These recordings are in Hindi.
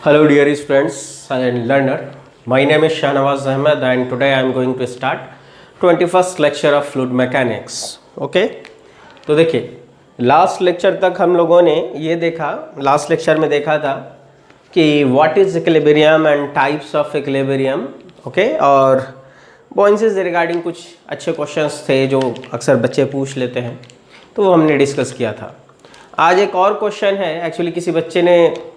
Hello dear friends and learner. My name is Shahnawaz Ahmed and today I am going to start 21st lecture of fluid mechanics. Okay? तो देखिए लास्ट लेक्चर तक हम लोगों ने ये देखा, लास्ट लेक्चर में देखा था कि what is equilibrium and types of equilibrium. Okay, और बॉइंसेस रिगार्डिंग कुछ अच्छे क्वेश्चंस थे जो अक्सर बच्चे पूछ लेते हैं, तो वो हमने डिस्कस किया था. आज एक और क्वेश्चन है, एक्चुअली किसी बच्चे ने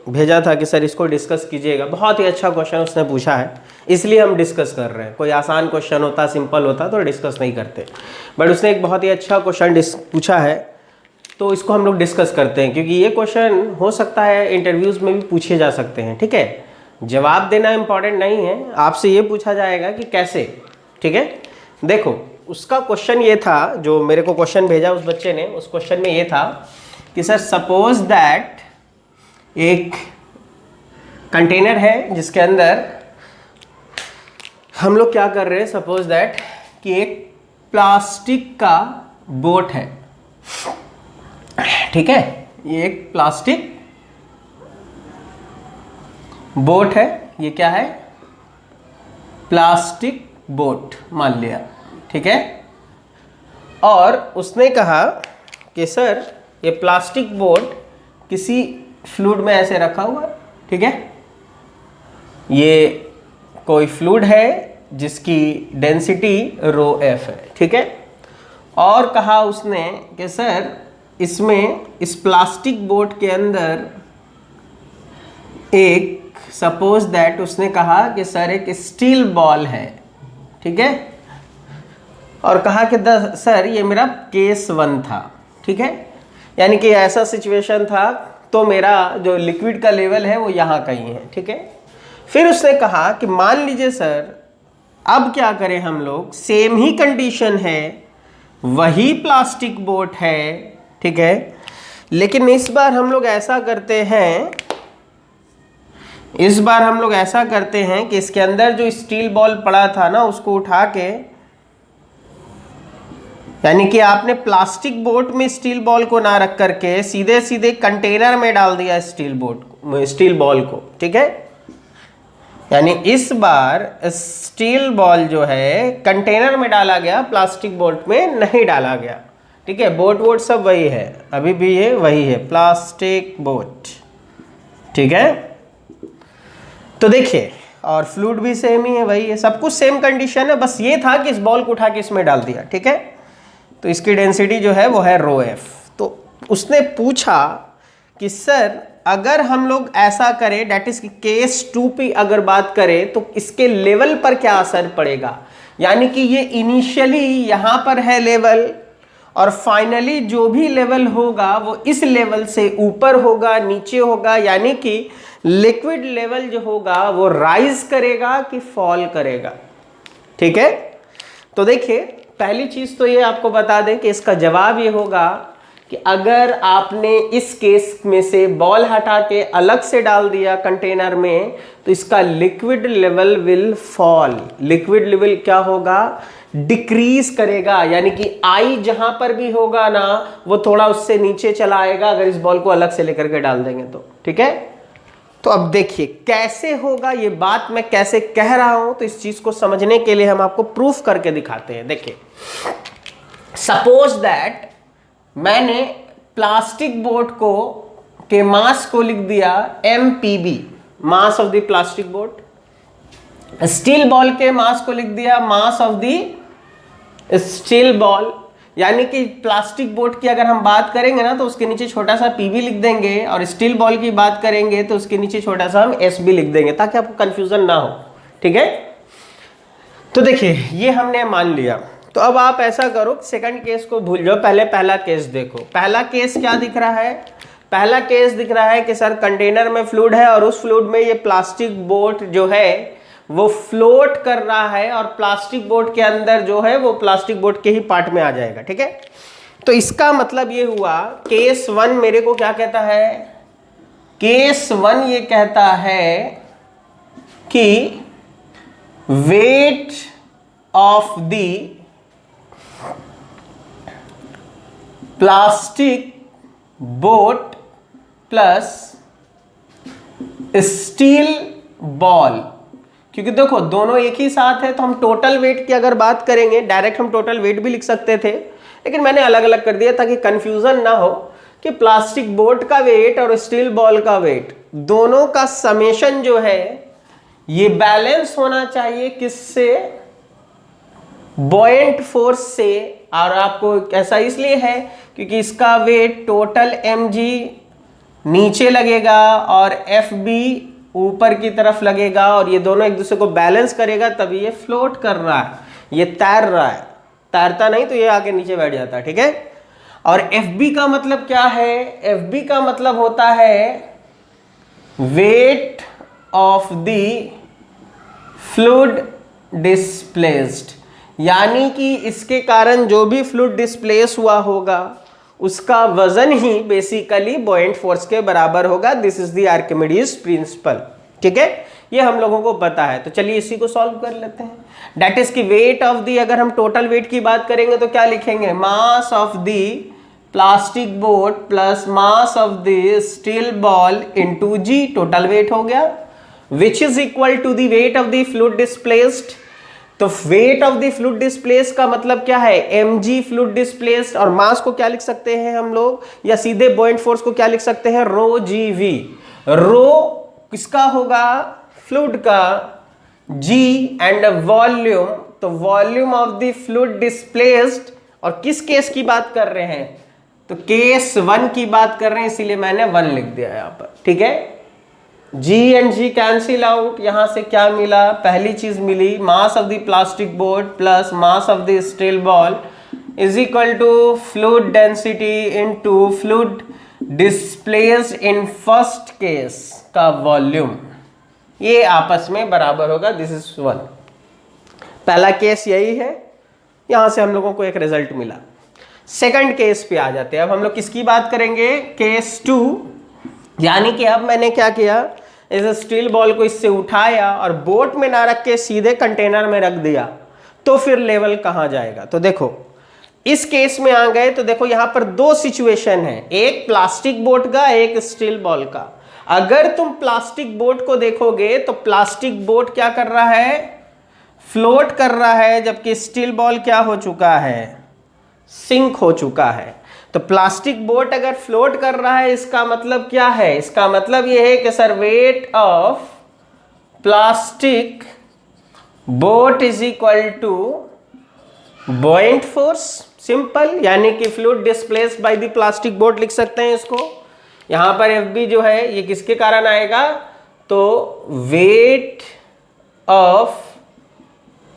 भेजा था कि सर इसको डिस्कस कीजिएगा. बहुत ही अच्छा क्वेश्चन उसने पूछा है, इसलिए हम डिस्कस कर रहे हैं. कोई आसान क्वेश्चन होता, सिंपल होता तो डिस्कस नहीं करते, बट उसने एक बहुत ही अच्छा क्वेश्चन पूछा है, तो इसको हम लोग डिस्कस करते हैं. क्योंकि ये क्वेश्चन हो सकता है इंटरव्यूज़ में भी पूछे जा सकते हैं. ठीक है, जवाब देना इम्पॉर्टेंट नहीं है, आपसे ये पूछा जाएगा कि कैसे. ठीक है, देखो उसका क्वेश्चन ये था, जो मेरे को क्वेश्चन भेजा उस बच्चे ने, उस क्वेश्चन में ये था कि सर सपोज दैट एक कंटेनर है जिसके अंदर हम लोग क्या कर रहे हैं. सपोज दैट कि एक प्लास्टिक का बोट है. ठीक है, ये एक प्लास्टिक बोट है. ये क्या है? प्लास्टिक बोट मान लिया. ठीक है, और उसने कहा कि सर ये प्लास्टिक बोट किसी फ्लूइड में ऐसे रखा हुआ है. ठीक है, ये कोई फ्लूइड है जिसकी डेंसिटी रो एफ है. ठीक है, और कहा उसने कि सर इसमें इस प्लास्टिक बोट के अंदर एक, सपोज दैट उसने कहा कि सर एक स्टील बॉल है. ठीक है, और कहा कि सर ये मेरा केस 1 था. ठीक है, यानी कि ऐसा सिचुएशन था तो मेरा जो लिक्विड का लेवल है वो यहाँ कहीं है. ठीक है, फिर उसने कहा कि मान लीजिए सर अब क्या करें हम लोग, सेम ही कंडीशन है, वही प्लास्टिक बोट है. ठीक है, लेकिन इस बार हम लोग ऐसा करते हैं, इस बार हम लोग ऐसा करते हैं कि इसके अंदर जो स्टील बॉल पड़ा था ना उसको उठा के, यानी कि आपने प्लास्टिक बोट में स्टील बॉल को ना रख करके सीधे सीधे कंटेनर में डाल दिया स्टील बॉल को. ठीक है, यानी इस बार स्टील बॉल जो है कंटेनर में डाला गया, प्लास्टिक बोट में नहीं डाला गया. ठीक है, बोट सब वही है, अभी भी ये वही है, प्लास्टिक बोट. ठीक है, तो देखिए, और फ्लूइड भी सेम ही है, वही है, सब कुछ सेम कंडीशन है, बस ये था कि इस बॉल को उठा के इसमें डाल दिया. ठीक है, तो इसकी डेंसिटी जो है वो है रो एफ. तो उसने पूछा कि सर अगर हम लोग ऐसा करें, डेट इज केस 2 पे अगर बात करें, तो इसके लेवल पर क्या असर पड़ेगा. यानी कि ये इनिशियली यहाँ पर है लेवल, और फाइनली जो भी लेवल होगा वो इस लेवल से ऊपर होगा, नीचे होगा, यानी कि लिक्विड लेवल जो होगा वो राइज करेगा कि फॉल करेगा. ठीक है, तो देखिए पहली चीज तो ये आपको बता दें कि इसका जवाब ये होगा कि अगर आपने इस केस में से बॉल हटा के अलग से डाल दिया कंटेनर में, तो इसका liquid level will fall. Liquid level क्या होगा? डिक्रीज करेगा, यानी कि आई जहां पर भी होगा ना वो थोड़ा उससे नीचे चला आएगा अगर इस बॉल को अलग से लेकर के डाल देंगे तो. ठीक है, तो अब देखिए कैसे होगा, ये बात मैं कैसे कह रहा हूं, तो इस चीज को समझने के लिए हम आपको प्रूफ करके दिखाते हैं. देखिए सपोज दैट मैंने प्लास्टिक बोट को के मास को लिख दिया MPB, mass of the plastic boat. Steel ball के मास को लिख दिया मास ऑफ द स्टील बॉल. यानी कि प्लास्टिक बोट की अगर हम बात करेंगे ना तो उसके नीचे छोटा सा PB लिख देंगे, और स्टील बॉल की बात करेंगे तो उसके नीचे छोटा सा हम SB लिख देंगे, ताकि आपको कंफ्यूजन ना हो. ठीक है, तो देखिए ये हमने मान लिया. तो अब आप ऐसा करो, सेकंड केस को भूल जाओ, पहले पहला केस देखो. पहला केस क्या दिख रहा है? पहला केस दिख रहा है कि सर कंटेनर में फ्लूइड है, और उस फ्लूइड में ये प्लास्टिक बोट जो है वो फ्लोट कर रहा है, और प्लास्टिक बोट के अंदर जो है वो प्लास्टिक बोट के ही पार्ट में आ जाएगा. ठीक है, तो इसका मतलब ये हुआ केस 1 मेरे को क्या कहता है? केस 1 ये कहता है कि wait of the plastic boat plus steel ball, क्योंकि देखो दोनों एक ही साथ है तो हम टोटल वेट की अगर बात करेंगे, डायरेक्ट हम टोटल वेट भी लिख सकते थे, लेकिन मैंने अलग अलग कर दिया ताकि कंफ्यूजन ना हो कि प्लास्टिक बोट का वेट और स्टील बॉल का वेट दोनों का समेशन जो है ये बैलेंस होना चाहिए किससे, बॉयंट फोर्स से। और आपको ऐसा इसलिए है क्योंकि इसका वेट टोटल mg नीचे लगेगा और FB ऊपर की तरफ लगेगा, और ये दोनों एक दूसरे को बैलेंस करेगा, तभी ये फ्लोट कर रहा है, ये तैर रहा है। तैरता नहीं तो ये आगे नीचे बैठ जाता है, ठीक है। और FB का मतलब क्या है, FB का मतलब होता है wait of the fluid displaced, यानी कि इसके कारण जो भी फ्लूइड डिस्प्लेस हुआ होगा उसका वजन ही बेसिकली बॉयंट फोर्स के बराबर होगा। This is the Archimedes principal, ठीक है, ये हम लोगों को पता है। तो चलिए इसी को सॉल्व कर लेते हैं। दैट इज की वेट ऑफ दी, अगर हम टोटल वेट की बात करेंगे तो क्या लिखेंगे, mass of the plastic boat plus mass of the steel ball into G, total weight हो गया, which is equal to the weight of the fluid displaced. तो weight of the fluid displaced का मतलब क्या है, mg फ्लूइड डिस्प्लेस्ड, और मास को क्या लिख सकते हैं हम लोग, या सीधे बॉयंट फोर्स को क्या लिख सकते हैं, रो जी वी। रो किसका होगा, फ्लूइड का, g एंड वॉल्यूम, तो volume of the fluid displaced, और किस केस की बात कर रहे हैं, तो केस 1 की बात कर रहे हैं, इसीलिए मैंने 1 लिख दिया यहां पर, ठीक है। G and G cancel out, यहां से क्या मिला, पहली चीज मिली mass of the plastic board plus mass of the steel ball is equal to fluid density into fluid displaced in first case का वॉल्यूम, ये आपस में बराबर होगा। दिस इज 1, पहला केस यही है, यहां से हम लोगों को एक रिजल्ट मिला। सेकंड केस पे आ जाते हैं। अब हम लोग किसकी बात करेंगे, केस 2, यानी कि अब मैंने क्या किया, इस स्टील बॉल को इससे उठाया और बोट में ना रख के सीधे कंटेनर में रख दिया, तो फिर लेवल कहां जाएगा। तो देखो इस केस में आ गए तो देखो यहां पर 2 सिचुएशन है, एक प्लास्टिक बोट का, एक स्टील बॉल का। अगर तुम प्लास्टिक बोट को देखोगे तो प्लास्टिक बोट क्या कर रहा है, फ्लोट कर रहा है, जबकि स्टील बॉल क्या हो चुका है, सिंक हो चुका है। तो प्लास्टिक बोट अगर फ्लोट कर रहा है इसका मतलब क्या है, इसका मतलब यह है कि sir weight of plastic boat is equal to buoyant force, simple, यानी कि fluid displaced by the plastic boat लिख सकते हैं इसको। यहां पर FB जो है ये किसके कारण आएगा, तो weight of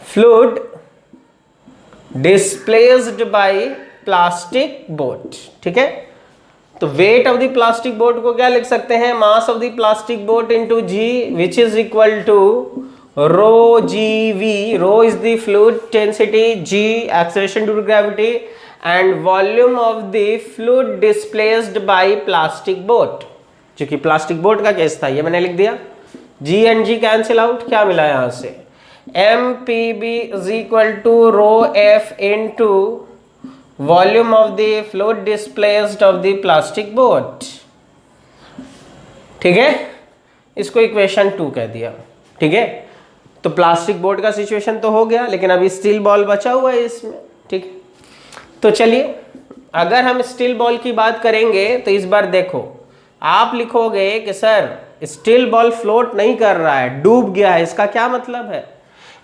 fluid displaced by plastic boat, ठीक है। तो weight of the plastic boat को क्या लिख सकते हैं, mass of the plastic boat into G, which is equal to rho G V. Rho is the fluid density, G acceleration due to gravity, and volume of the fluid displaced by plastic boat. क्योंकि प्लास्टिक बोट का केस था, ये मैंने लिख दिया। G and G cancel out, क्या मिला यहां से, MPB is equal to rho F into volume of the fluid displaced of the plastic boat, ठीक है, इसको इक्वेशन 2 कह दिया, ठीक है। तो प्लास्टिक बोट का सिचुएशन तो हो गया, लेकिन अभी स्टील बॉल बचा हुआ है इसमें, ठीक है। तो चलिए अगर हम स्टील बॉल की बात करेंगे तो इस बार देखो आप लिखोगे कि सर स्टील बॉल फ्लोट नहीं कर रहा है, डूब गया है। इसका क्या मतलब है,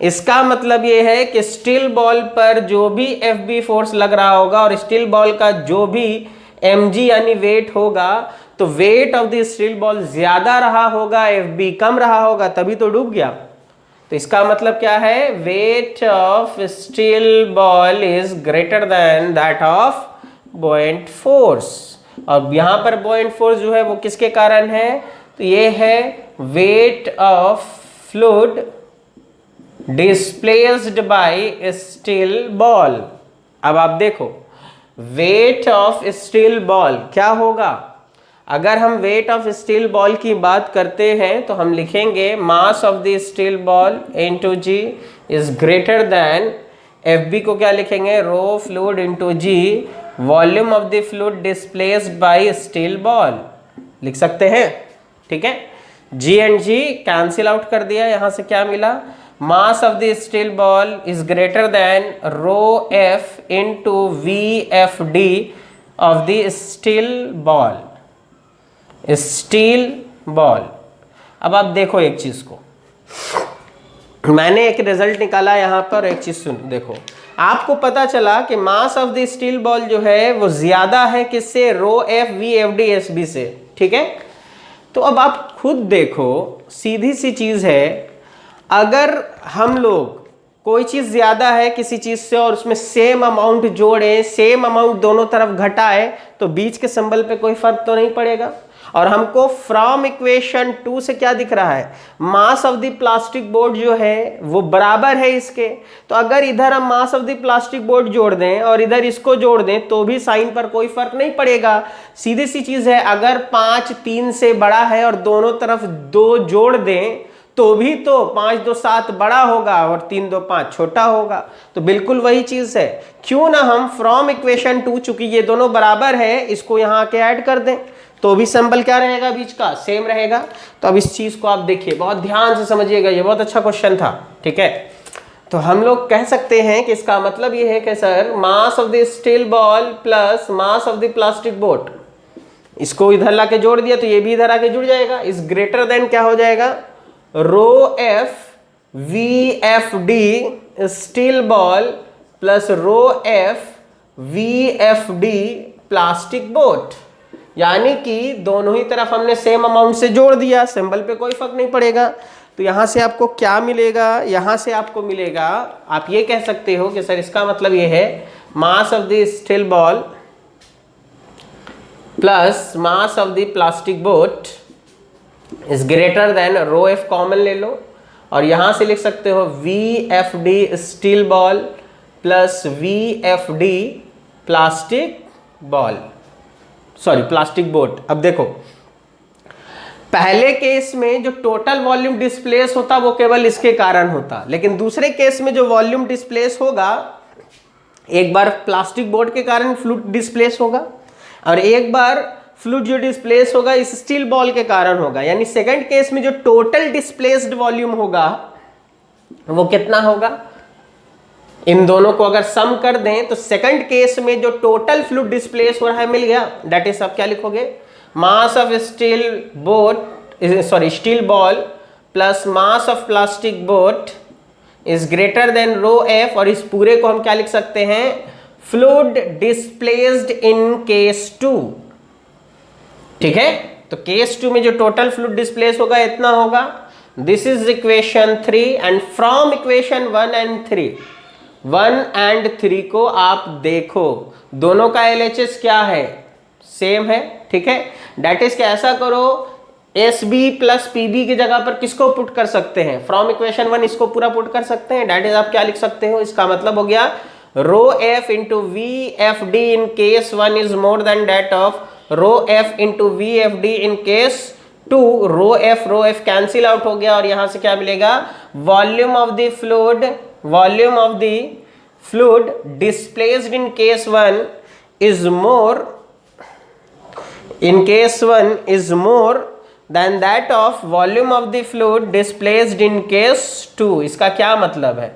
इसका मतलब ये है कि स्टील बॉल पर जो भी FB फोर्स लग रहा होगा और स्टील बॉल का जो भी mg यानी वेट होगा, तो weight of the steel ball ज्यादा रहा होगा, FB कम रहा होगा, तभी तो डूब गया। तो इसका मतलब क्या है, weight of steel ball is greater then that of buoyant force. अब यहां पर बॉयंट फोर्स जो है वो किसके कारण है, तो ये है wait of fluid displaced by steel ball. अब आप देखो वेट ऑफ स्टील बॉल क्या होगा, अगर हम वेट ऑफ स्टील बॉल की बात करते हैं तो हम लिखेंगे mass of the steel ball into G is greater than, FB को क्या लिखेंगे, rho fluid into G volume of the fluid displaced by steel ball लिख सकते हैं, ठीक है। G and G cancel out कर दिया, यहां से क्या मिला, mass of the steel ball is greater than rho F into V F D of the steel ball, steel ball. अब आप देखो एक चीज को, मैंने एक रिजल्ट निकाला यहां पर, एक चीज सुन देखो, आपको पता चला कि mass of the steel ball जो है वो ज्यादा है किससे, rho F V F D S B से, ठीक है। तो अब आप खुद देखो, सीधी सी चीज है, अगर हम लोग कोई चीज ज्यादा है किसी चीज से और उसमें सेम अमाउंट जोड़े, सेम अमाउंट दोनों तरफ घटाए, तो बीच के सिंबल पे कोई फर्क तो नहीं पड़ेगा। और हमको फ्रॉम इक्वेशन 2 से क्या दिख रहा है, mass of the plastic board जो है वो बराबर है इसके। तो अगर इधर हम मास ऑफ द प्लास्टिक बोर्ड जोड़ दें और इधर इसको जोड़ दें तो भी साइन पर कोई फर्क नहीं पड़ेगा। सीधी सी चीज है, अगर 5 3 से बड़ा है और दोनों तरफ 2 जोड़ दें तो भी तो 5 2 7 बड़ा होगा और 3 2 5 छोटा होगा। तो बिल्कुल वही चीज है, क्यों ना हम फ्रॉम इक्वेशन 2, चूंकि ये दोनों बराबर है, इसको यहाँ आके ऐड कर दें तो भी सिंबल क्या रहेगा, बीच का सेम रहेगा। तो अब इस चीज को आप देखिए, बहुत ध्यान से समझिएगा, ये बहुत अच्छा क्वेश्चन था, ठीक है। तो हम लोग कह सकते हैं कि इसका मतलब ये है कि sir mass of the steel ball plus mass of the plastic boat, इसको इधर लाके जोड़ दिया तो ये भी इधर आके जुड़ जाएगा, इज ग्रेटर देन क्या हो जाएगा, rho F V F D steel ball plus rho F V F D plastic boat. यानी कि दोनों ही तरफ हमने सेम अमाउंट से जोड़ दिया, सिंबल पे कोई फर्क नहीं पड़ेगा। तो यहां से आपको क्या मिलेगा, यहां से आपको मिलेगा, आप ये कह सकते हो कि सर इसका मतलब ये है mass of the steel ball plus mass of the plastic boat is greater than, rho F common ले लो और यहां से लिख सकते हो V F D steel ball plus V F D plastic ball, sorry plastic boat. अब देखो, पहले केस में जो टोटल वॉल्यूम डिस्प्लेस होता वो केवल इसके कारण होता, लेकिन दूसरे केस में जो वॉल्यूम डिस्प्लेस होगा, एक बार प्लास्टिक बोट के कारण फ्लूइड डिस्प्लेस होगा और एक बार फ्लूइड जो डिस्प्लेस होगा इस स्टील बॉल के कारण होगा। यानी सेकंड केस में जो टोटल डिस्प्लेस्ड वॉल्यूम होगा वो कितना होगा, इन दोनों को अगर सम कर दें तो सेकंड केस में जो टोटल फ्लूइड डिस्प्लेस हो रहा है मिल गया। दैट इज, अब क्या लिखोगे, mass of steel boat, sorry steel ball plus mass of plastic boat is greater than rho F, और इस पूरे को हम क्या लिख सकते हैं, फ्लूइड डिस्प्लेस्ड इन केस 2, ठीक है। तो केस 2 में जो टोटल फ्लूइड डिस्प्लेस होगा इतना होगा। This is equation 3 and from equation 1 and 3, 1 and 3 को आप देखो, दोनों का LHS क्या है, सेम है, ठीक है। डेट इज क्या, ऐसा करो, SB प्लस PB की जगह पर किसको पुट कर सकते हैं, फ्रॉम इक्वेशन 1 इसको पूरा पुट कर सकते हैं। डेट इज आप क्या लिख सकते हो, इसका मतलब हो गया rho F into V F D in case 1 is more than that of rho F into V F D in case 2। Rho F cancel out हो गया और यहां से क्या मिलेगा, volume of the fluid, volume of the fluid displaced in case 1 is more, in case 1 is more than that of volume of the fluid displaced in case 2। इसका क्या मतलब है,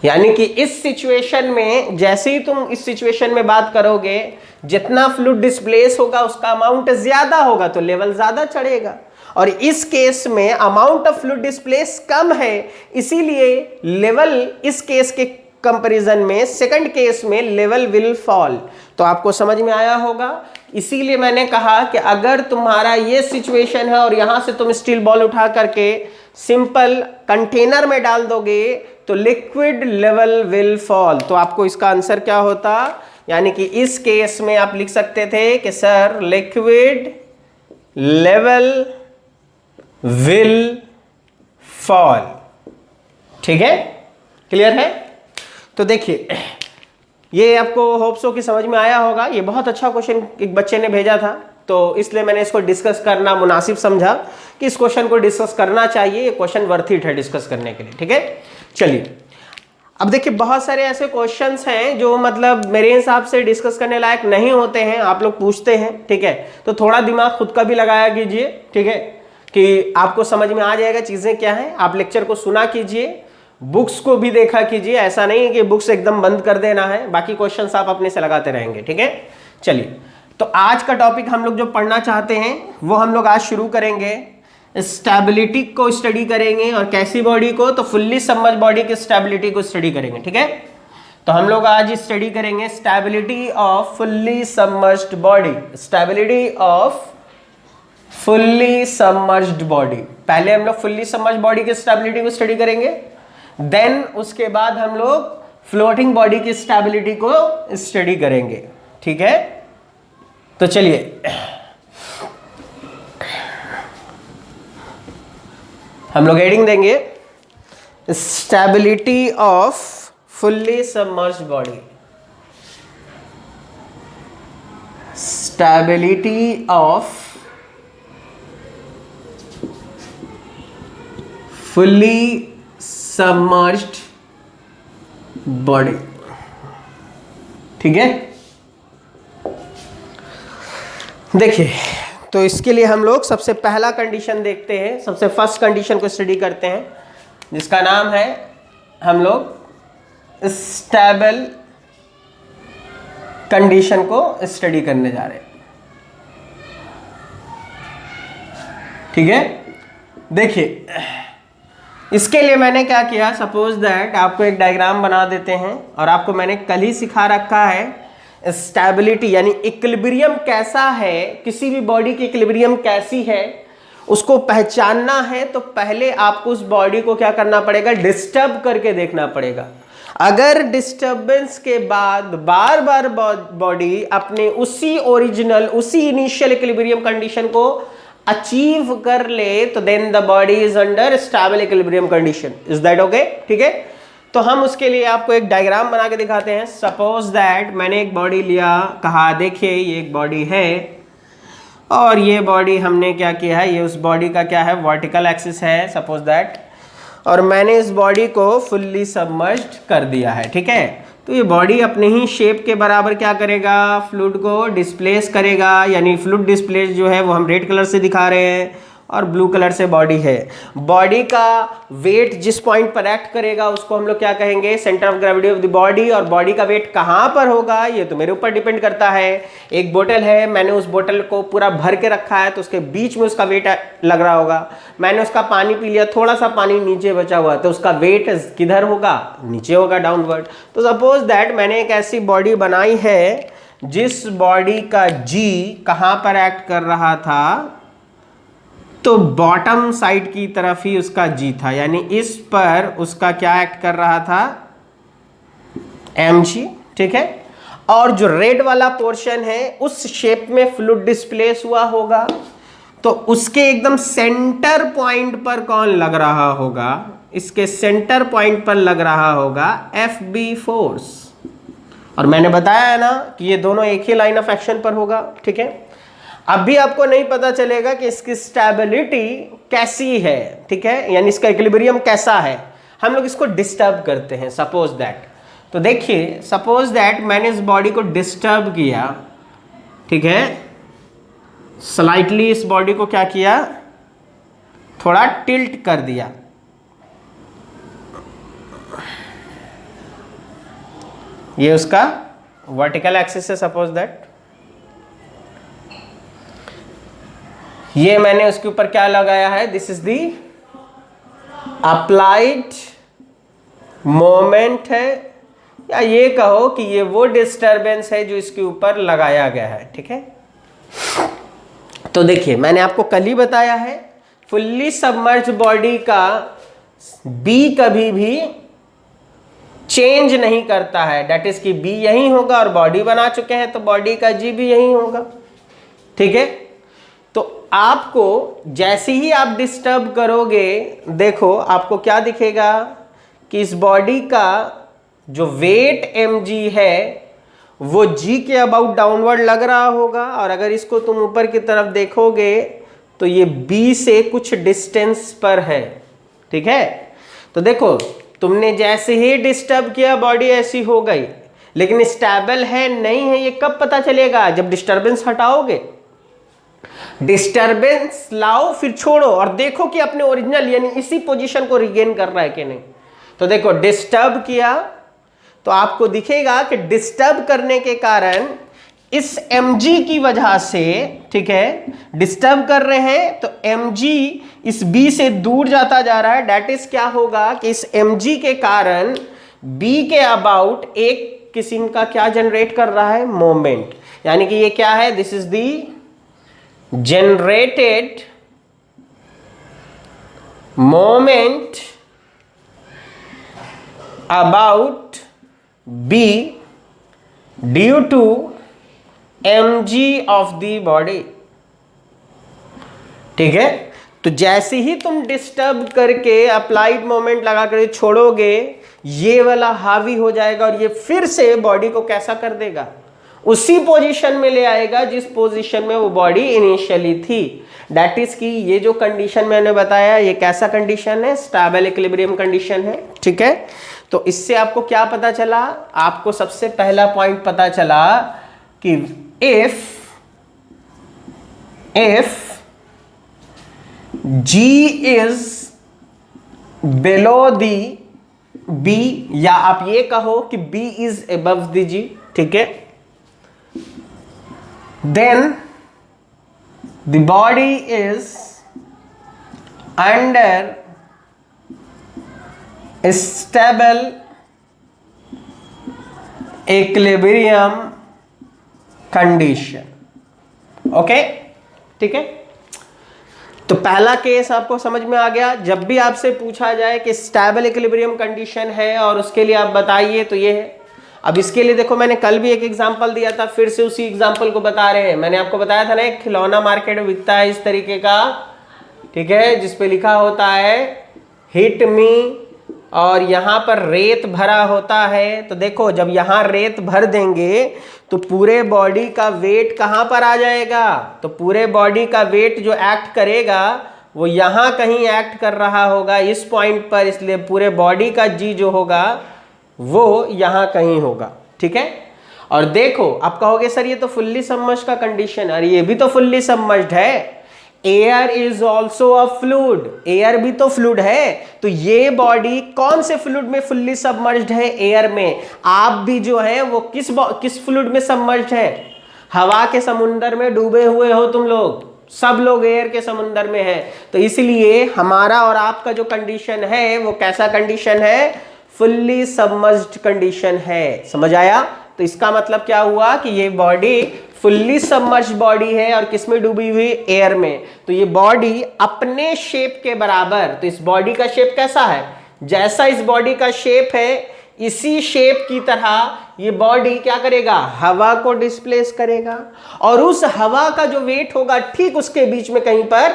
यानी कि इस सिचुएशन में, जैसे ही तुम इस सिचुएशन में बात करोगे, जितना फ्लूइड डिस्प्लेस होगा उसका अमाउंट ज्यादा होगा तो लेवल ज्यादा चढ़ेगा, और इस केस में अमाउंट ऑफ फ्लूइड डिस्प्लेस कम है, इसीलिए लेवल इस केस के कंपैरिजन में सेकंड केस में लेवल विल फॉल। तो आपको समझ में आया होगा, इसीलिए मैंने कहा कि अगर तुम्हारा ये सिचुएशन है और यहां से तुम स्टील बॉल उठा करके सिंपल कंटेनर में डाल दोगे तो लिक्विड लेवल विल फॉल। तो आपको इसका आंसर क्या होता, यानी कि इस केस में आप लिख सकते थे कि sir liquid level will fall, ठीक है, क्लियर है। तो देखिए, ये आपको होप्सो की समझ में आया होगा। ये बहुत अच्छा क्वेश्चन एक बच्चे ने भेजा था, तो इसलिए मैंने इसको डिस्कस करना मुनासिब समझा कि इस क्वेश्चन को डिस्कस करना चाहिए, ये क्वेश्चन वर्थ इट है डिस्कस करने के लिए, ठीक है। चलिए, अब देखिए, बहुत सारे ऐसे क्वेश्चंस हैं जो मतलब मेरे हिसाब से डिस्कस करने लायक नहीं होते हैं, आप लोग पूछते हैं, ठीक है। तो थोड़ा दिमाग खुद का भी लगाया कीजिए, ठीक है। कि आपको समझ में आ जाएगा चीजें क्या हैं। आप लेक्चर को सुना कीजिए, बुक्स को भी देखा कीजिए, ऐसा नहीं है कि बुक्स एकदम बंद कर देना है, बाकी क्वेश्चंस आप अपने से लगाते रहेंगे, ठीक है। चलिए, तो आज का टॉपिक हम लोग जो पढ़ना चाहते हैं वो हम लोग आज शुरू करेंगे। स्टेबिलिटी को स्टडी करेंगे, और कैसी बॉडी को, तो फुल्ली सबमर्ज बॉडी की स्टेबिलिटी को स्टडी करेंगे, ठीक है। तो हम लोग आज स्टडी करेंगे stability off fully submerged body, stability off fully submerged body. पहले हम लोग फुल्ली सबमर्ज्ड बॉडी की स्टेबिलिटी को स्टडी करेंगे, देन उसके बाद हम लोग फ्लोटिंग बॉडी की स्टेबिलिटी को स्टडी करेंगे, ठीक है। तो चलिए हम लोग हेडिंग देंगे stability off fully submerged body, stability off fully submerged body, ठीक है। देखिए, तो इसके लिए हम लोग सबसे पहला कंडीशन देखते हैं, सबसे फर्स्ट कंडीशन को स्टडी करते हैं, जिसका नाम है हम लोग स्टेबल कंडीशन को स्टडी करने जा रहे हैं, ठीक है। देखिए, इसके लिए मैंने क्या किया, सपोज दैट आपको एक डायग्राम बना देते हैं, और आपको मैंने कल ही सिखा रखा है स्टेबिलिटी यानी इक्विलिब्रियम कैसा है, किसी भी बॉडी की इक्विलिब्रियम कैसी है उसको पहचानना है। तो पहले आपको उस बॉडी को क्या करना पड़ेगा, डिस्टर्ब करके देखना पड़ेगा। अगर डिस्टर्बेंस के बाद बार बार बॉडी अपने उसी ओरिजिनल, उसी इनिशियल इक्विलिब्रियम कंडीशन को अचीव कर ले, तो then the body is under stable equilibrium condition. Is that okay, ठीक है। तो हम उसके लिए आपको एक डायग्राम बना के दिखाते हैं। सपोज दैट मैंने एक बॉडी लिया, कहा देखिए ये एक बॉडी है, और ये बॉडी हमने क्या किया है, ये उस बॉडी का क्या है, वर्टिकल एक्सिस है सपोज दैट, और मैंने इस बॉडी को फुल्ली सबमर्ज्ड कर दिया है, ठीक है। तो ये बॉडी अपने ही शेप के बराबर क्या करेगा, फ्लूइड को डिस्प्लेस करेगा, यानी फ्लूइड डिस्प्लेस जो है वो हम रेड कलर से दिखा रहे हैं, और ब्लू कलर से बॉडी है। बॉडी का वेट जिस पॉइंट पर एक्ट करेगा उसको हम लोग क्या कहेंगे, centre of gravity of the body. और बॉडी का वेट कहाँ पर होगा ये तो मेरे ऊपर डिपेंड करता है। एक बोतल है, मैंने उस बोतल को पूरा भर के रखा है, तो उसके बीच में उसका वेट लग रहा होगा। मैंने उसका पानी पी लिया, थोड़ा सा पानी नीचे बचा हुआ, तो उसका वेट किधर होगा, नीचे होगा, डाउनवर्ड। तो सपोज दैट मैंने एक ऐसी बॉडी बनाई है जिस बॉडी का जी कहाँ पर एक्ट कर रहा था, तो बॉटम साइड की तरफ ही उसका जी था, यानी इस पर उसका क्या एक्ट कर रहा था, mg, ठीक है। और जो रेड वाला पोर्शन है उस शेप में फ्लूइड डिस्प्लेस हुआ होगा, तो उसके एकदम सेंटर पॉइंट पर कौन लग रहा होगा, इसके सेंटर पॉइंट पर लग रहा होगा Fb फोर्स। और मैंने बताया है ना कि ये दोनों एक ही लाइन ऑफ एक्शन पर होगा, ठीक है। अब भी आपको नहीं पता चलेगा कि इसकी स्टेबिलिटी कैसी है, ठीक है, यानी इसका इक्विलिब्रियम कैसा है। हम लोग इसको डिस्टर्ब करते हैं, सपोज दैट। तो देखिए, सपोज दैट मैंने इस बॉडी को डिस्टर्ब किया, ठीक है, स्लाइटली इस बॉडी को क्या किया, थोड़ा टिल्ट कर दिया। ये उसका वर्टिकल एक्सिस है सपोज दैट। ये मैंने उसके ऊपर क्या लगाया है, this is the applied moment है, या ये कहो कि ये वो डिस्टरबेंस है जो इसके ऊपर लगाया गया है, ठीक है। तो देखिए, मैंने आपको कल ही बताया है फुल्ली सबमर्ज बॉडी का बी कभी भी चेंज नहीं करता है, डेट इज कि बी यही होगा, और बॉडी बना चुके हैं तो बॉडी का जी भी यही होगा, ठीक है। तो आपको जैसे ही आप डिस्टर्ब करोगे, देखो आपको क्या दिखेगा कि इस बॉडी का जो वेट mg है वो g के अबाउट डाउनवर्ड लग रहा होगा, और अगर इसको तुम ऊपर की तरफ देखोगे तो ये b से कुछ डिस्टेंस पर है, ठीक है। तो देखो, तुमने जैसे ही डिस्टर्ब किया बॉडी ऐसी हो गई, लेकिन स्टेबल है नहीं है ये कब पता चलेगा, जब डिस्टर्बेंस हटाओगे। डिस्टरबेंस लाओ फिर छोड़ो और देखो कि अपने ओरिजिनल यानी इसी पोजीशन को रिगेन कर रहा है कि नहीं। तो देखो डिस्टर्ब किया तो आपको दिखेगा कि डिस्टर्ब करने के कारण इस mg की वजह से, ठीक है, डिस्टर्ब कर रहे हैं तो mg इस b से दूर जाता जा रहा है। डेट इज क्या होगा कि इस mg के कारण b के अबाउट एक किस्म का क्या जनरेट कर रहा है, मोमेंट। यानी कि ये क्या है, this is the generated moment about B due to mg of the body। ठीक है, तो जैसे ही तुम डिस्टर्ब करके अप्लाइड मोमेंट लगा कर छोड़ोगे ये वाला हावी हो जाएगा और ये फिर से बॉडी को कैसा कर देगा, उसी पोजीशन में ले आएगा जिस पोजीशन में वो बॉडी इनिशियली थी। दैट इज कि ये जो कंडीशन मैंने बताया ये कैसा कंडीशन है, स्टेबल इक्विलिब्रियम कंडीशन है। ठीक है, तो इससे आपको क्या पता चला, आपको सबसे पहला पॉइंट पता चला कि if G is below the B, या आप ये कहो कि B is above the G, ठीक है, then the body is under stable equilibrium condition। Okay, ठीक है, तो पहला केस आपको समझ में आ गया। जब भी आपसे पूछा जाए कि स्टेबल इक्विलिब्रियम कंडीशन है और उसके लिए आप बताइए तो ये है। अब इसके लिए देखो मैंने कल भी एक एग्जांपल दिया था, फिर से उसी एग्जांपल को बता रहे हैं। मैंने आपको बताया था ना एक खिलौना मार्केट में बिकता है इस तरीके का, ठीक है, जिसपे लिखा होता है हिट मी और यहाँ पर रेत भरा होता है। तो देखो जब यहाँ रेत भर देंगे तो पूरे बॉडी का वेट कहाँ पर आ जाएगा, तो पूरे बॉडी का वेट जो एक्ट करेगा वो यहाँ कहीं एक्ट कर रहा होगा इस पॉइंट पर, इसलिए पूरे बॉडी का जी जो होगा वो यहां कहीं होगा। ठीक है, और देखो आप कहोगे सर ये तो फुल्ली सबमर्ज्ड का कंडीशन, और ये भी तो फुल्ली सबमर्ज्ड है। Air is also a fluid, air भी तो फ्लूइड है। तो ये बॉडी कौन से फ्लूइड में फुल्ली सबमर्ज्ड है, एयर में। आप भी जो है वो किस फ्लूइड में सबमर्ज्ड है, हवा के समुंदर में डूबे हुए हो तुम लोग, सब लोग एयर के समुंदर में है। तो इसलिए हमारा और आपका जो कंडीशन है वो कैसा कंडीशन है, फुल्ली सबमर्ज्ड कंडीशन है। समझ आया, तो इसका मतलब क्या हुआ कि ये बॉडी फुल्ली सबमर्ज्ड बॉडी है और किसमें डूबी हुई, एयर में। तो ये बॉडी अपने शेप के बराबर, तो इस बॉडी का शेप कैसा है, जैसा इस बॉडी का शेप है इसी शेप की तरह ये बॉडी क्या करेगा, हवा को डिस्प्लेस करेगा और उस हवा का जो वेट होगा ठीक उसके बीच में कहीं पर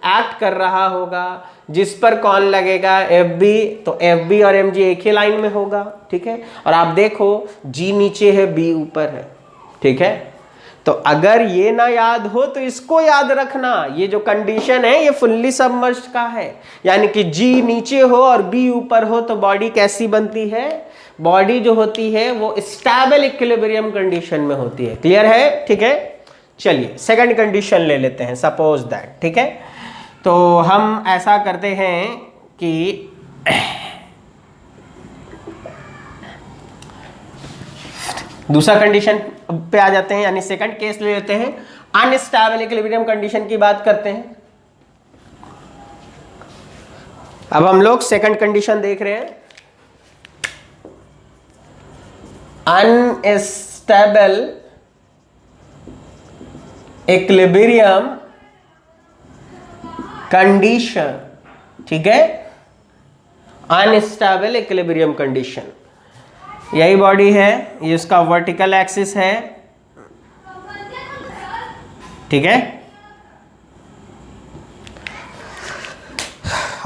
एक्ट कर रहा होगा, जिस पर कौन लगेगा, Fb। तो Fb और mg एक ही लाइन में होगा। ठीक है, और आप देखो G नीचे है B ऊपर है। ठीक है, तो अगर ये ना याद हो तो इसको याद रखना, ये जो कंडीशन है ये फुल्ली सबमर्ज्ड का है, यानी कि G नीचे हो और B ऊपर हो तो बॉडी कैसी बनती है, बॉडी जो होती है वो स्टेबल इक्विलिब्रियम कंडीशन में होती है। क्लियर है, ठीक है। चलिए सेकंड कंडीशन ले लेते हैं, सपोज दैट, ठीक है। तो हम ऐसा करते हैं कि दूसरा कंडीशन पे आ जाते हैं, यानी सेकंड केस ले लेते हैं, अनस्टेबल इक्विलिब्रियम कंडीशन की बात करते हैं। अब हम लोग सेकंड कंडीशन देख रहे हैं, अनस्टेबल इक्विलिब्रियम कंडीशन। ठीक है, अनस्टेबल इक्विलिब्रियम कंडीशन, यही बॉडी है, ये इसका वर्टिकल एक्सिस है। ठीक है,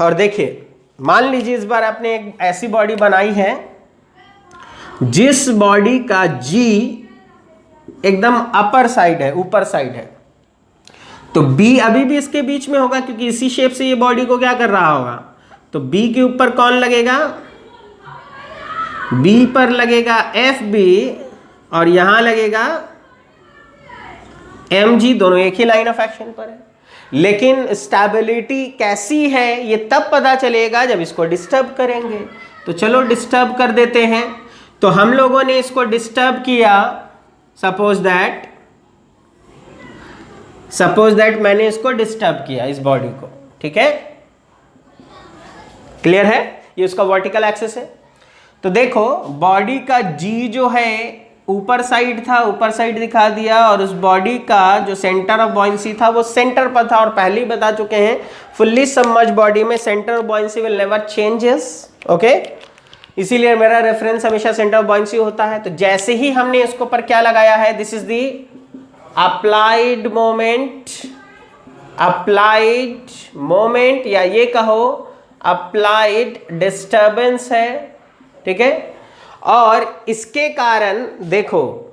और देखिए मान लीजिए इस बार आपने एक ऐसी बॉडी बनाई है जिस बॉडी का जी एकदम अपर साइड है, ऊपर साइड है, तो बी अभी भी इसके बीच में होगा क्योंकि इसी शेप से ये बॉडी को क्या कर रहा होगा। तो बी के ऊपर कौन लगेगा, बी पर लगेगा एफ बी और यहां लगेगा एम जी दोनों एक ही लाइन ऑफ एक्शन पर है, लेकिन स्टेबिलिटी कैसी है ये तब पता चलेगा जब इसको डिस्टर्ब करेंगे। तो चलो डिस्टर्ब कर देते हैं। तो हम लोगों ने इसको डिस्टर्ब किया, सपोज दैट मैंने इसको डिस्टर्ब किया इस बॉडी को, ठीक है, क्लियर है, ये उसका वर्टिकल एक्सिस है। तो देखो बॉडी का जी जो है ऊपर साइड था, ऊपर साइड दिखा दिया, और उस बॉडी का जो सेंटर ऑफ बॉयंसी था वो सेंटर पर था, और पहले ही बता चुके हैं फुल्ली सबमर्ज बॉडी में centre of buoyancy will never changes, okay, इसीलिए मेरा रेफरेंस हमेशा सेंटर ऑफ बॉयंसी होता है। तो जैसे ही हमने इसके ऊपर क्या लगाया है, this is the applied moment या ये कहो अप्लाइड डिस्टर्बेंस है, ठीक है। और इसके कारण देखो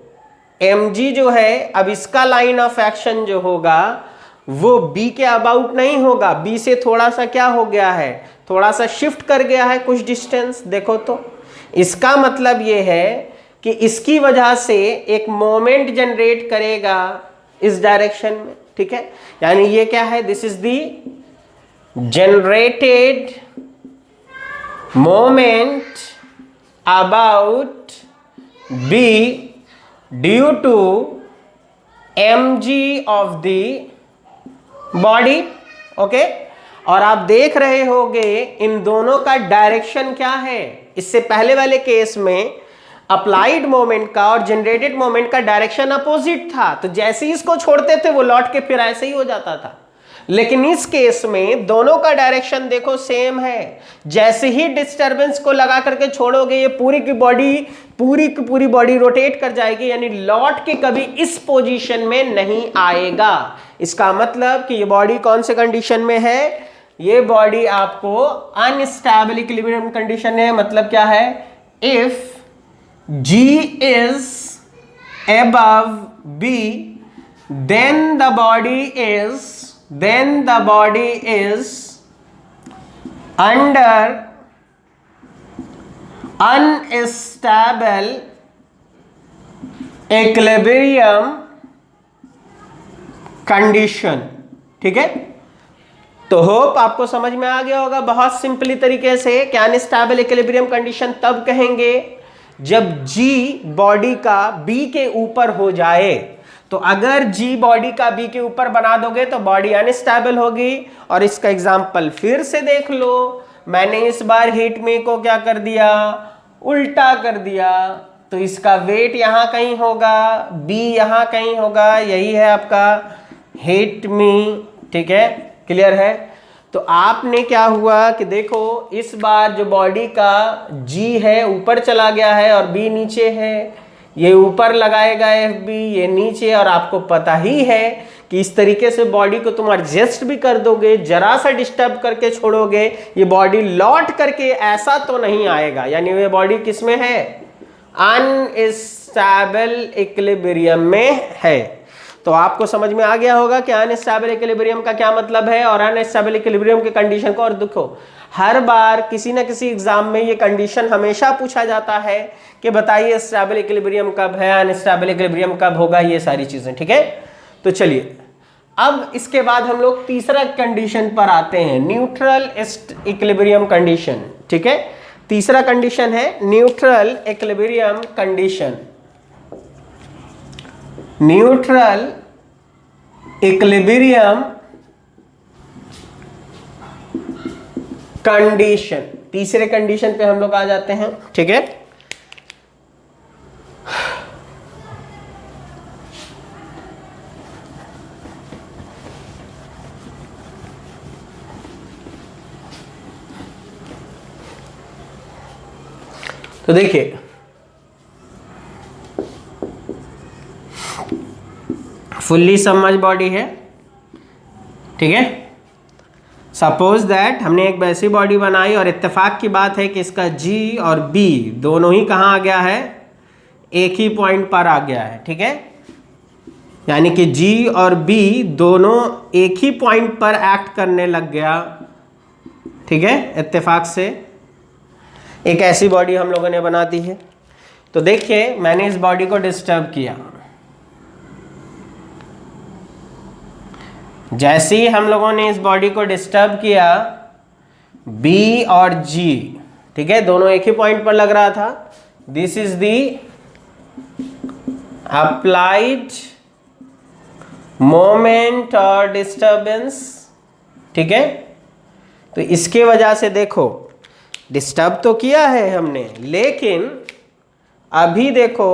mg जो है, अब इसका लाइन ऑफ एक्शन जो होगा वो b के अबाउट नहीं होगा, b से थोड़ा सा क्या हो गया है, थोड़ा सा शिफ्ट कर गया है कुछ डिस्टेंस। देखो तो इसका मतलब ये है कि इसकी वजह से एक मोमेंट जनरेट करेगा इस डायरेक्शन में, ठीक है। यानी ये क्या है, this is the generated moment about b due to mg of the body, okay. और आप देख रहे होंगे इन दोनों का डायरेक्शन क्या है। इससे पहले वाले केस में अप्लाइड मोमेंट का और जनरेटेड मोमेंट का डायरेक्शन अपोजिट था, तो जैसे ही इसको छोड़ते थे वो लौट के फिर ऐसे ही हो जाता था। लेकिन इस केस में दोनों का डायरेक्शन देखो सेम है, जैसे ही डिस्टरबेंस को लगा करके छोड़ोगे ये पूरी की पूरी बॉडी रोटेट कर जाएगी, यानी लौट के कभी इस पोजीशन में नहीं आएगा। इसका मतलब कि ये बॉडी कौन से कंडीशन में है, ये बॉडी आपको अनस्टेबल इक्विलिब्रियम कंडीशन है। मतलब क्या है, if G is above B then the body is under unstable equilibrium condition, ठीक है। तो होप आपको समझ में आ गया होगा बहुत सिंपली तरीके से कि अनस्टेबल इक्विलिब्रियम कंडीशन तब कहेंगे जब G बॉडी का B के ऊपर हो जाए। तो अगर G बॉडी का B के ऊपर बना दोगे तो बॉडी अनस्टेबल होगी। और इसका एग्जांपल फिर से देख लो, मैंने इस बार हीट में को क्या कर दिया, उल्टा कर दिया, तो इसका वेट यहां कहीं होगा, B यहां कहीं होगा, यही है आपका हीट में, ठीक है, क्लियर है। तो आपने क्या हुआ कि देखो इस बार जो बॉडी का G है ऊपर चला गया है और B नीचे है, ये ऊपर लगाएगा FB, ये नीचे, और आपको पता ही है कि इस तरीके से बॉडी को तुम एडजस्ट भी कर दोगे, जरा सा डिस्टर्ब करके छोड़ोगे, ये बॉडी लौट करके ऐसा तो नहीं आएगा। यानी ये बॉडी किस में है, अनस्टेबल इक्विलिब्रियम में है। तो आपको समझ में आ गया होगा कि अनस्टेबल इक्विलिब्रियम का क्या मतलब है और अनस्टेबल इक्विलिब्रियम के कंडीशन को। और देखो हर बार किसी ना किसी एग्जाम में ये कंडीशन हमेशा पूछा जाता है कि बताइए स्टेबल इक्विलिब्रियम कब है, अनस्टेबल इक्विलिब्रियम कब होगा, ये सारी चीजें, ठीक है। तो चलिए अब इसके बाद हम लोग तीसरा कंडीशन पर आते हैं, न्यूट्रल इक्विलिब्रियम कंडीशन, ठीक है। तीसरा कंडीशन है neutral equilibrium condition. Neutral equilibrium condition, तीसरे कंडीशन पे हम लोग आ जाते हैं, ठीक है। तो देखिए फुल्ली सबमर्ज बॉडी है, ठीक है। सपोज दैट हमने एक वैसी बॉडी बनाई और इत्तेफाक की बात है कि इसका G और B दोनों ही कहाँ आ गया है, एक ही पॉइंट पर आ गया है, ठीक है। यानी कि G और B दोनों एक ही पॉइंट पर एक्ट करने लग गया, ठीक है। इत्तेफाक से एक ऐसी बॉडी हम लोगों ने बना दी है। तो देखिए मैंने इस बॉडी को डिस्टर्ब किया, जैसे ही हम लोगों ने इस बॉडी को डिस्टर्ब किया, बी और जी, ठीक है, दोनों एक ही पॉइंट पर लग रहा था, this is the applied moment और डिस्टर्बेंस, ठीक है। तो इसके वजह से देखो डिस्टर्ब तो किया है हमने, लेकिन अभी देखो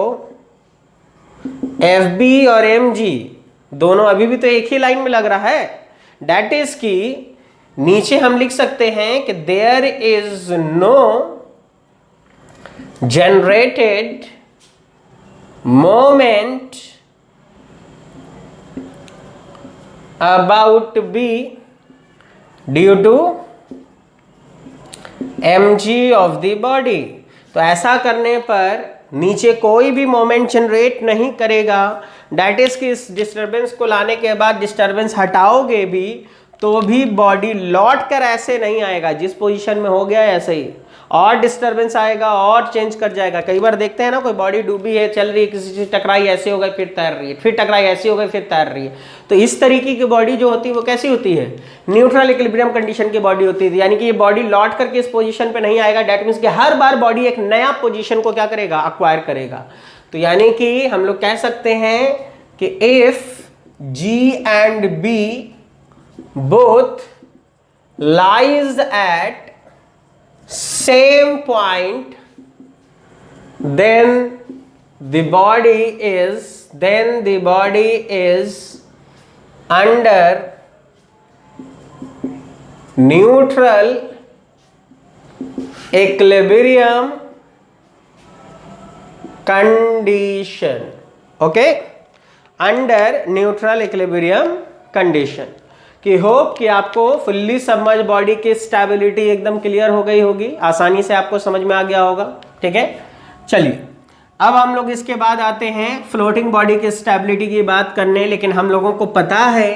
एफ बी और एम जी दोनों अभी भी तो एक ही लाइन में लग रहा है। डेट इज कि नीचे हम लिख सकते हैं कि there is no generated moment about B due to mg of the body. तो ऐसा करने पर नीचे कोई भी मोमेंट जनरेट नहीं करेगा। डेट इज कि इस डिस्टर्बेंस को लाने के बाद डिस्टर्बेंस हटाओगे भी तो भी बॉडी लौट कर ऐसे नहीं आएगा, जिस पोजीशन में हो गया ऐसे ही, और डिस्टर्बेंस आएगा और चेंज कर जाएगा। कई बार देखते हैं ना, कोई बॉडी डूबी है, चल रही है, किसी से टकराई ऐसे हो गई फिर तैर रही है, फिर टकराई ऐसी हो गई फिर तैर रही है। तो इस तरीके की बॉडी जो होती है वो कैसी होती है, न्यूट्रल इक्विलिब्रियम कंडीशन की बॉडी होती है। यानी कि ये बॉडी लौट करके इस पोजीशन पे नहीं आएगा। डेट मीन्स कि हर बार बॉडी एक नया पोजीशन को क्या करेगा, अक्वायर करेगा। तो यानी कि हम लोग कह सकते हैं कि if G and B both lies at same point, then the body is under neutral equilibrium condition. Okay, under neutral equilibrium condition। कि होप कि आपको फुल्ली सबमर्ज बॉडी की स्टेबिलिटी एकदम क्लियर हो गई होगी, आसानी से आपको समझ में आ गया होगा, ठीक है। चलिए अब हम लोग इसके बाद आते हैं फ्लोटिंग बॉडी की स्टेबिलिटी की बात करने। लेकिन हम लोगों को पता है,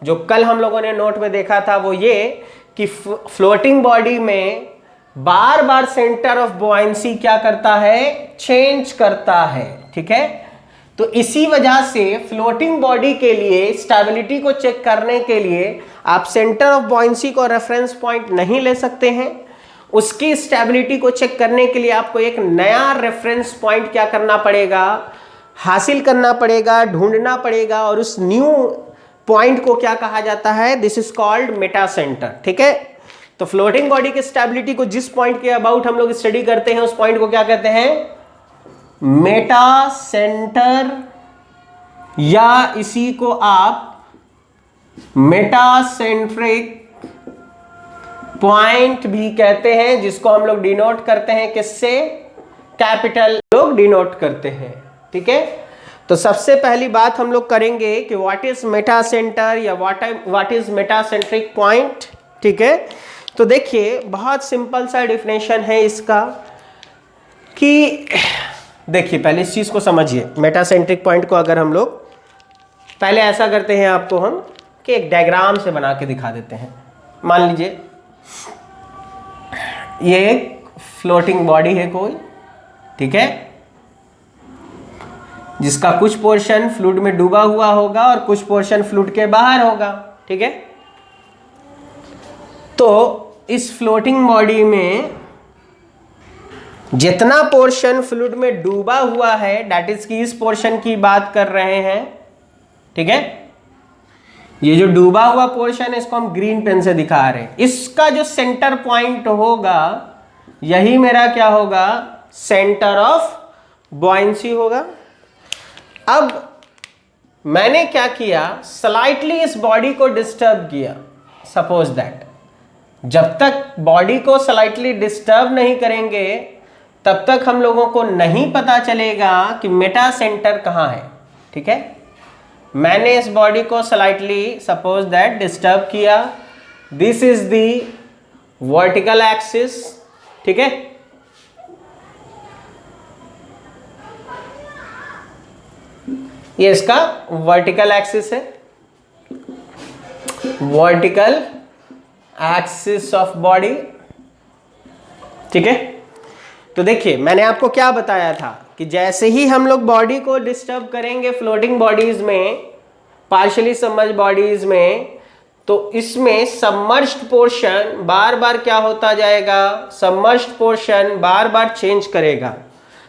जो कल हम लोगों ने नोट में देखा था वो ये कि फ्लोटिंग बॉडी में बार बार सेंटर ऑफ बुआयंसी क्या करता है, चेंज करता है, ठीक है। तो इसी वजह से फ्लोटिंग बॉडी के लिए स्टेबिलिटी को चेक करने के लिए आप सेंटर ऑफ बुआयंसी को रेफरेंस पॉइंट नहीं ले सकते हैं। उसकी स्टेबिलिटी को चेक करने के लिए आपको एक नया रेफरेंस पॉइंट क्या करना पड़ेगा, हासिल करना पड़ेगा, ढूंढना पड़ेगा। और उस न्यू पॉइंट को क्या कहा जाता है, this is called Meta centre, ठीक है। तो फ्लोटिंग बॉडी की स्टेबिलिटी को जिस पॉइंट के अबाउट हम लोग स्टडी करते हैं उस पॉइंट को क्या कहते हैं, मेटा सेंटर, या इसी को आप मेटासेंट्रिक पॉइंट भी कहते हैं, जिसको हम लोग डिनोट करते हैं किससे, कैपिटल लोग डिनोट करते हैं, ठीक है। तो सबसे पहली बात हम लोग करेंगे कि व्हाट इज मेटा सेंटर या व्हाट इज मेटासेंट्रिक पॉइंट, ठीक है। तो देखिए बहुत सिंपल सा डेफिनेशन है इसका कि देखिए पहले इस चीज को समझिए। मेटासेंट्रिक पॉइंट को अगर हम लोग पहले ऐसा करते हैं, आपको हम कि एक डायग्राम से बना के दिखा देते हैं। मान लीजिए ये एक फ्लोटिंग बॉडी है कोई, ठीक है, जिसका कुछ पोर्शन फ्लूइड में डूबा हुआ होगा और कुछ पोर्शन फ्लूइड के बाहर होगा, ठीक है। तो इस फ्लोटिंग बॉडी में जितना पोर्शन फ्लूइड में डूबा हुआ है, दैट इज कि इस पोर्शन की बात कर रहे हैं, ठीक है। ये जो डूबा हुआ पोर्शन है इसको हम ग्रीन पेन से दिखा रहे हैं। इसका जो सेंटर पॉइंट होगा यही मेरा क्या होगा, सेंटर ऑफ बुआयंसी होगा। अब मैंने क्या किया, स्लाइटली इस बॉडी को डिस्टर्ब किया। सपोज दैट जब तक बॉडी को स्लाइटली डिस्टर्ब नहीं करेंगे तब तक हम लोगों को नहीं पता चलेगा कि मेटा सेंटर कहाँ है, ठीक है। मैंने इस बॉडी को स्लाइटली सपोज दैट डिस्टर्ब किया, this is the vertical axis, ठीक है। ये इसका वर्टिकल एक्सिस है, वर्टिकल एक्सिस ऑफ बॉडी, ठीक है। तो देखिए मैंने आपको क्या बताया था कि जैसे ही हम लोग बॉडी को डिस्टर्ब करेंगे फ्लोटिंग बॉडीज में, पार्शियली सबमर्ज बॉडीज में, तो इसमें सबमर्ज्ड पोर्शन बार बार क्या होता जाएगा, सबमर्ज्ड पोर्शन बार बार चेंज करेगा।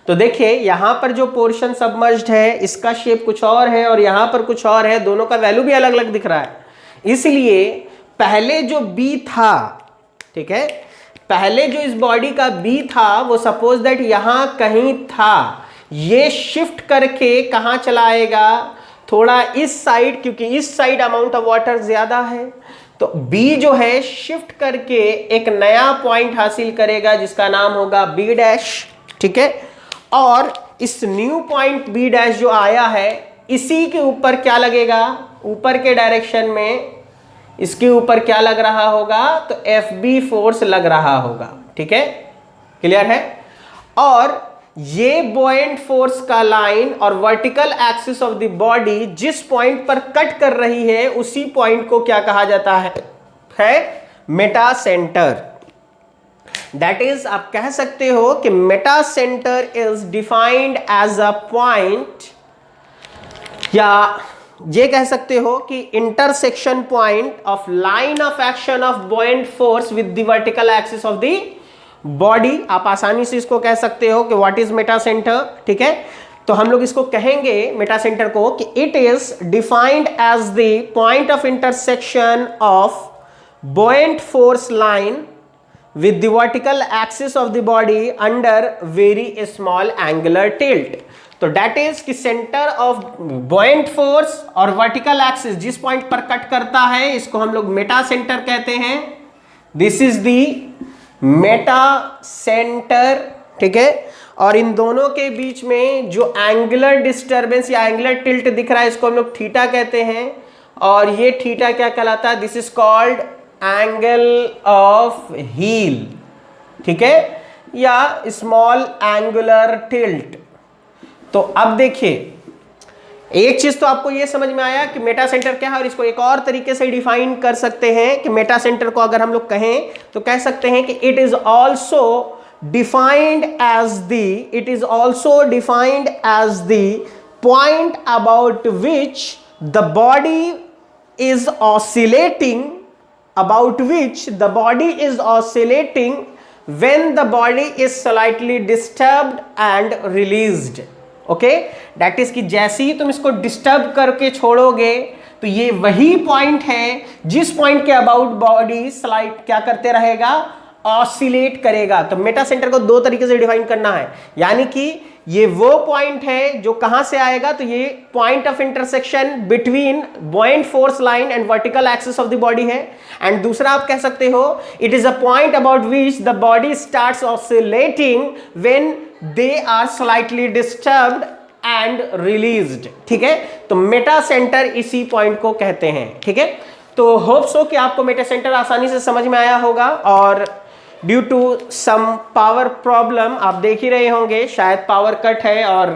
तो देखिए यहां पर जो पोर्शन सबमर्ज्ड है इसका शेप कुछ और है और यहां पर कुछ और है, दोनों का वैल्यू भी अलग अलग दिख रहा है। इसलिए पहले जो बी था, ठीक है, पहले जो इस बॉडी का बी था वो सपोज दैट यहां कहीं था, ये शिफ्ट करके कहां चला आएगा, थोड़ा इस साइड, क्योंकि इस साइड अमाउंट ऑफ वाटर ज्यादा है, तो बी जो है शिफ्ट करके एक नया पॉइंट हासिल करेगा जिसका नाम होगा बी डैश, ठीक है। और इस न्यू पॉइंट बी डैश जो आया है इसी के ऊपर क्या लगेगा, ऊपर के डायरेक्शन में इसके ऊपर क्या लग रहा होगा, तो एफ बी फोर्स लग रहा होगा, ठीक है, क्लियर है। और ये बॉयंट फोर्स का लाइन और vertical axis of the body जिस पॉइंट पर कट कर रही है उसी पॉइंट को क्या कहा जाता है मेटा सेंटर। दैट इज आप कह सकते हो कि metacentre is defined as a point, या ये कह सकते हो कि intersection point of line of action of buoyant force with the vertical axis of the body. आप आसानी से इसको कह सकते हो कि व्हाट इज मेटा सेंटर, ठीक है। तो हम लोग इसको कहेंगे मेटा सेंटर को कि it is defined as the point of intersection of buoyant force line with the vertical axis of the body under very small angular tilt। तो that is कि सेंटर ऑफ buoyant force और वर्टिकल एक्सिस जिस पॉइंट पर कट करता है इसको हम लोग मेटा सेंटर कहते हैं। This is the Meta centre, ठीक है। और इन दोनों के बीच में जो एंगुलर डिस्टर्बेंस या एंगुलर टिल्ट दिख रहा है इसको हम लोग थीटा कहते हैं, और ये थीटा क्या कहलाता है, this is called angle of heel, ठीक है, या स्मॉल एंगुलर टिल्ट। तो अब देखिए एक चीज तो आपको ये समझ में आया कि मेटा सेंटर क्या है, और इसको एक और तरीके से डिफाइन कर सकते हैं कि मेटा सेंटर को अगर हम लोग कहें तो कह सकते हैं कि it is also defined as the point about which the body is oscillating when the body is slightly disturbed and released। Okay, that is कि जैसे ही तुम इसको डिस्टर्ब करके छोड़ोगे तो ये वही पॉइंट है जिस पॉइंट के अबाउट बॉडी स्लाइड क्या करते रहेगा, ऑसिलेट करेगा। तो मेटा सेंटर को दो तरीके से डिफाइन करना है, यानी कि ये वो पॉइंट है जो कहां से आएगा, तो ये point of intersection between buoyant force line and vertical axis of the body है। एंड दूसरा आप कह सकते हो it is a point about which the body starts oscillating when they are slightly disturbed and released, ठीक है। तो मेटा सेंटर इसी पॉइंट को कहते हैं, ठीक है। तो होप सो कि आपको मेटा सेंटर आसानी से समझ में आया होगा। और due to some power problem आप देख ही रहे होंगे, शायद पावर कट है और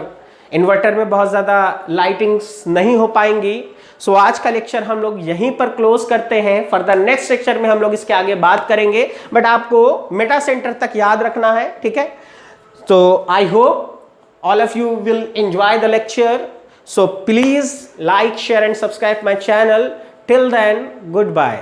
इन्वर्टर में बहुत ज़्यादा लाइटिंग्स नहीं हो पाएंगी। सो आज का लेक्चर हम लोग यहीं पर क्लोज करते हैं। फर्दर नेक्स्ट लेक्चर में हम लोग इसके आगे बात करेंगे, बट आपको मेटा सेंटर तक याद रखना है, ठीक है। तो I hope all of you will enjoy the lecture, so please like, share and subscribe my channel. Till then, goodbye.